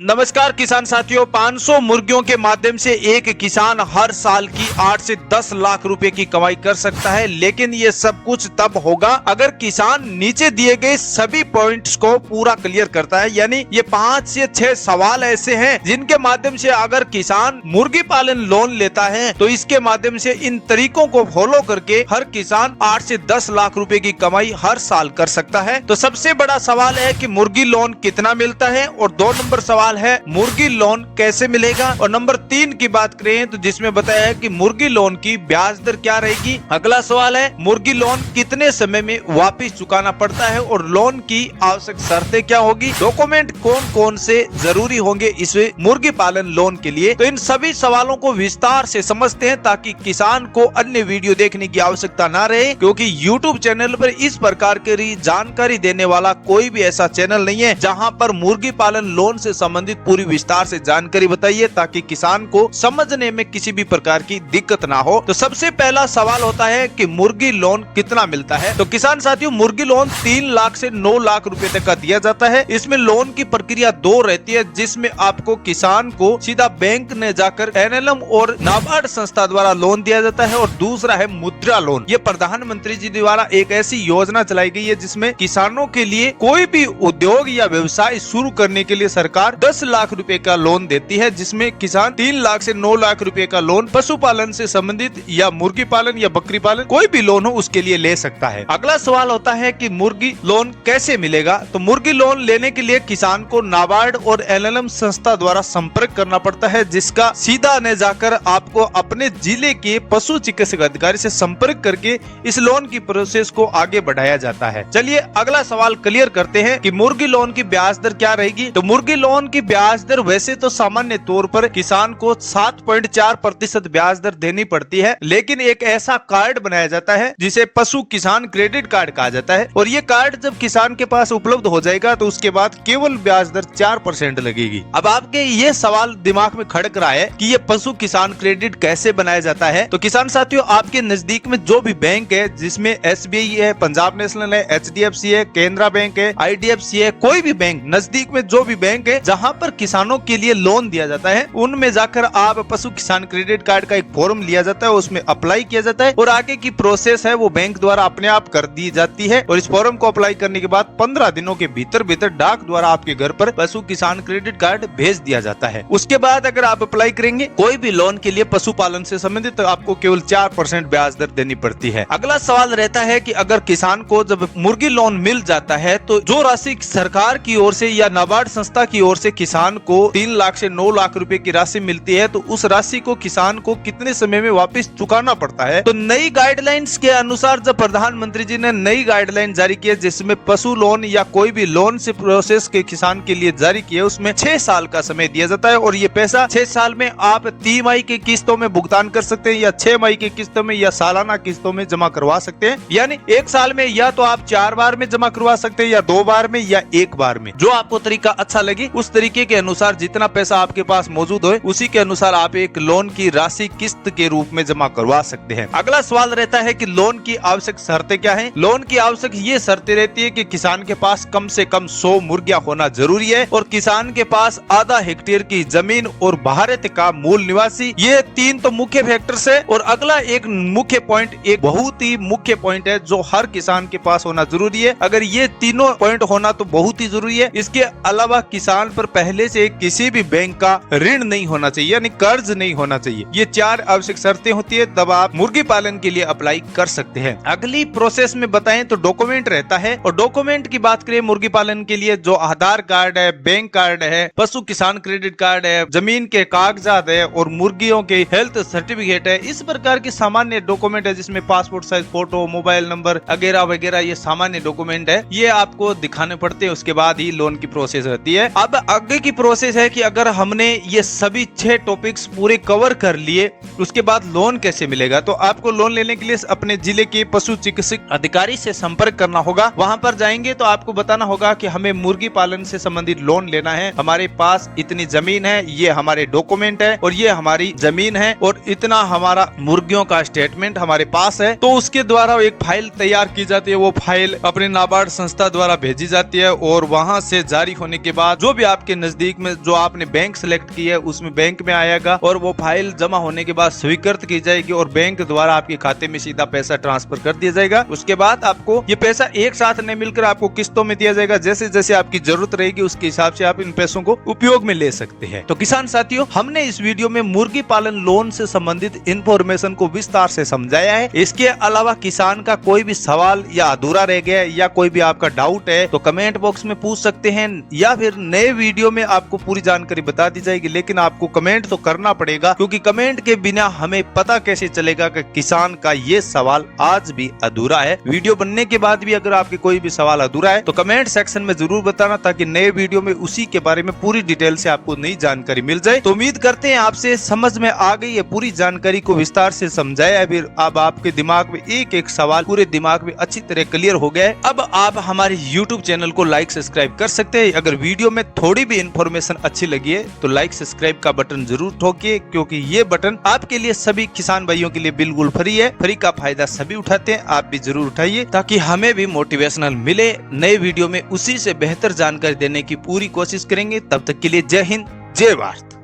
नमस्कार किसान साथियों, 500 मुर्गियों के माध्यम से एक किसान हर साल की 8 से 10 लाख रुपए की कमाई कर सकता है। लेकिन ये सब कुछ तब होगा अगर किसान नीचे दिए गए सभी पॉइंट्स को पूरा क्लियर करता है। यानी ये 5 से 6 सवाल ऐसे हैं जिनके माध्यम से अगर किसान मुर्गी पालन लोन लेता है तो इसके माध्यम से इन तरीकों को फॉलो करके हर किसान 8 से 10 लाख रुपए की कमाई हर साल कर सकता है। तो सबसे बड़ा सवाल है कि मुर्गी लोन कितना मिलता है, और 2 नंबर सवाल है मुर्गी लोन कैसे मिलेगा, और नंबर 3 की बात करें तो जिसमें बताया है कि मुर्गी लोन की ब्याज दर क्या रहेगी। अगला सवाल है मुर्गी लोन कितने समय में वापस चुकाना पड़ता है और लोन की आवश्यक शर्तें क्या होगी, डॉक्यूमेंट कौन कौन से जरूरी होंगे इस मुर्गी पालन लोन के लिए। तो इन सभी सवालों को विस्तार से समझते हैं ताकि किसान को अन्य वीडियो देखने की आवश्यकता ना रहे, क्योंकि YouTube चैनल पर इस प्रकार की जानकारी देने वाला कोई भी ऐसा चैनल नहीं है जहां पर मुर्गी पालन लोन से संबंधित पूरी विस्तार से जानकारी बताइए ताकि किसान को समझने में किसी भी प्रकार की दिक्कत ना हो। तो सबसे पहला सवाल होता है कि मुर्गी लोन कितना मिलता है। तो किसान साथियों, मुर्गी लोन 3 लाख से 9 लाख रुपए तक का दिया जाता है। इसमें लोन की प्रक्रिया 2 रहती है, जिसमें आपको किसान को सीधा बैंक में जाकर NLM और नाबार्ड संस्था द्वारा लोन दिया जाता है, और दूसरा है मुद्रा लोन। ये प्रधानमंत्री जी द्वारा एक ऐसी योजना चलाई गई है जिसमें किसानों के लिए कोई भी उद्योग या व्यवसाय शुरू करने के लिए सरकार 10 लाख रुपए का लोन देती है, जिसमें किसान 3 लाख से 9 लाख रुपए का लोन पशुपालन से संबंधित या मुर्गी पालन या बकरी पालन कोई भी लोन हो उसके लिए ले सकता है। अगला सवाल होता है कि मुर्गी लोन कैसे मिलेगा। तो मुर्गी लोन लेने के लिए किसान को नाबार्ड और NLM संस्था द्वारा संपर्क करना पड़ता है, जिसका सीधा न जाकर आपको अपने जिले के पशु चिकित्सक अधिकारी से संपर्क करके इस लोन की प्रोसेस को आगे बढ़ाया जाता है। चलिए अगला सवाल क्लियर करते हैं कि मुर्गी लोन की ब्याज दर क्या रहेगी। तो मुर्गी लोन की ब्याज दर वैसे तो सामान्य तौर पर किसान को 7.4% ब्याज दर देनी पड़ती है, लेकिन एक ऐसा कार्ड बनाया जाता है जिसे पशु किसान क्रेडिट कार्ड कहा जाता है, और ये कार्ड जब किसान के पास उपलब्ध हो जाएगा तो उसके बाद केवल ब्याज दर 4% लगेगी। अब आपके ये सवाल दिमाग में खड़क रहा है कि ये पशु किसान क्रेडिट कैसे बनाया जाता है। तो किसान साथियों, आपके नजदीक में जो भी बैंक है, जिसमें SBI है, पंजाब नेशनल है, HDFC है, केनरा बैंक है, IDFC है, कोई भी बैंक नजदीक में जो भी बैंक है जहाँ पर किसानों के लिए लोन दिया जाता है, उनमें जाकर आप पशु किसान क्रेडिट कार्ड का एक फॉर्म लिया जाता है, उसमें अप्लाई किया जाता है, और आगे की प्रोसेस है वो बैंक द्वारा अपने आप कर दी जाती है। और इस फॉर्म को अप्लाई करने के बाद 15 दिनों के भीतर डाक द्वारा आपके घर पर पशु किसान क्रेडिट कार्ड भेज दिया जाता है। उसके बाद अगर आप अप्लाई करेंगे कोई भी लोन के लिए पशुपालन से संबंधित, तो आपको केवल 4% ब्याज दर देनी पड़ती है। अगला सवाल रहता है कि अगर किसान को जब मुर्गी लोन मिल जाता है तो जो राशि सरकार की ओर से या नाबार्ड संस्था की ओर से किसान को 3 लाख से 9 लाख रुपए की राशि मिलती है, तो उस राशि को किसान को कितने समय में वापस चुकाना पड़ता है। तो नई गाइडलाइंस के अनुसार जब प्रधानमंत्री जी ने नई गाइडलाइन जारी की है, जिसमें पशु लोन या कोई भी लोन से प्रोसेस के किसान के लिए जारी किए, उसमें 6 साल का समय दिया जाता है, और ये पैसा 6 साल में आप 3 की किस्तों में भुगतान कर सकते हैं, या 6 की किस्तों में, या सालाना किस्तों में जमा करवा सकते हैं। यानी 1 साल में या तो आप 4 बार में जमा करवा सकते हैं, या 2 बार में, या 1 बार में। जो आपको तरीका अच्छा लगे उस तरीके के अनुसार जितना पैसा आपके पास मौजूद हो उसी के अनुसार आप एक लोन की राशि किस्त के रूप में जमा करवा सकते हैं। अगला सवाल रहता है कि लोन की आवश्यक शर्तें क्या हैं। लोन की आवश्यक ये शर्तें रहती है कि किसान के पास कम से कम 100 मुर्गियां होना जरूरी है, और किसान के पास आधा हेक्टेयर की जमीन और भारत का मूल निवासी। ये 3 तो मुख्य फैक्टर्स है। और अगला एक मुख्य पॉइंट, एक बहुत ही मुख्य पॉइंट है जो हर किसान के पास होना जरूरी है। अगर ये तीनों पॉइंट होना तो बहुत ही जरूरी है। इसके अलावा किसान पर पहले से किसी भी बैंक का ऋण नहीं होना चाहिए, यानी कर्ज नहीं होना चाहिए। ये 4 आवश्यक शर्तें होती है, तब आप मुर्गी पालन के लिए अप्लाई कर सकते हैं। अगली प्रोसेस में बताएं तो डॉक्यूमेंट रहता है, और डॉक्यूमेंट की बात करें मुर्गी पालन के लिए जो आधार कार्ड है, बैंक कार्ड है, पशु किसान क्रेडिट कार्ड है, जमीन के कागजात है, और मुर्गियों के हेल्थ सर्टिफिकेट है, इस प्रकार के सामान्य डॉक्यूमेंट है, जिसमें passport size photo, mobile number वगैरह वगैरह, ये सामान्य डॉक्यूमेंट है, ये आपको दिखाने पड़ते हैं। उसके बाद ही लोन की प्रोसेस रहती है। अब आगे की प्रोसेस है कि अगर हमने ये सभी 6 टॉपिक्स पूरे कवर कर लिए, उसके बाद लोन कैसे मिलेगा। तो आपको लोन लेने के लिए अपने जिले के पशु चिकित्सक अधिकारी से संपर्क करना होगा। वहां पर जाएंगे तो आपको बताना होगा कि हमें मुर्गी पालन से संबंधित लोन लेना है, हमारे पास इतनी जमीन है, ये हमारे डॉक्यूमेंट है, और ये हमारी जमीन है, और इतना हमारा मुर्गियों का स्टेटमेंट हमारे पास है। तो उसके द्वारा एक फाइल तैयार की जाती है, वो फाइल अपने नाबार्ड संस्था द्वारा भेजी जाती है, और वहां से जारी होने के बाद जो भी आपके आपके नजदीक में जो आपने बैंक सिलेक्ट की है उसमें बैंक में आएगा और वो फाइल जमा होने के बाद स्वीकृत की जाएगी और बैंक द्वारा आपके खाते में सीधा पैसा ट्रांसफर कर दिया जाएगा। उसके बाद आपको ये पैसा एक साथ नहीं मिलकर आपको किस्तों में दिया जाएगा। जैसे जैसे आपकी जरूरत रहेगी उसके हिसाब से आप इन पैसों को उपयोग में ले सकते हैं। तो किसान साथियों, हमने इस वीडियो में मुर्गी पालन लोन से संबंधित इंफॉर्मेशन को विस्तार से समझाया है। इसके अलावा किसान का कोई भी सवाल या अधूरा रह गया या कोई भी आपका डाउट है तो कमेंट बॉक्स में पूछ सकते हैं या फिर नए वीडियो में आपको पूरी जानकारी बता दी जाएगी। लेकिन आपको कमेंट तो करना पड़ेगा, क्योंकि कमेंट के बिना हमें पता कैसे चलेगा कि किसान का ये सवाल आज भी अधूरा है। वीडियो बनने के बाद भी अगर आपके कोई भी सवाल अधूरा है तो कमेंट सेक्शन में जरूर बताना, ताकि नए वीडियो में उसी के बारे में पूरी डिटेल से आपको नई जानकारी मिल जाए। तो उम्मीद करते हैं आपसे समझ में आ गई है, पूरी जानकारी को विस्तार से समझाया है। फिर अब आपके दिमाग में एक एक सवाल पूरे दिमाग में अच्छी तरह क्लियर हो गया है। अब आप हमारे YouTube चैनल को लाइक सब्सक्राइब कर सकते हैं। अगर वीडियो में थोड़ी भी इंफॉर्मेशन अच्छी लगी है तो लाइक सब्सक्राइब का बटन जरूर ठोकिए, क्योंकि ये बटन आपके लिए, सभी किसान भाइयों के लिए बिल्कुल फ्री है। फ्री का फायदा सभी उठाते हैं, आप भी जरूर उठाइए, ताकि हमें भी मोटिवेशनल मिले। नए वीडियो में उसी से बेहतर जानकारी देने की पूरी कोशिश करेंगे। तब तक के लिए जय हिंद, जय भारत।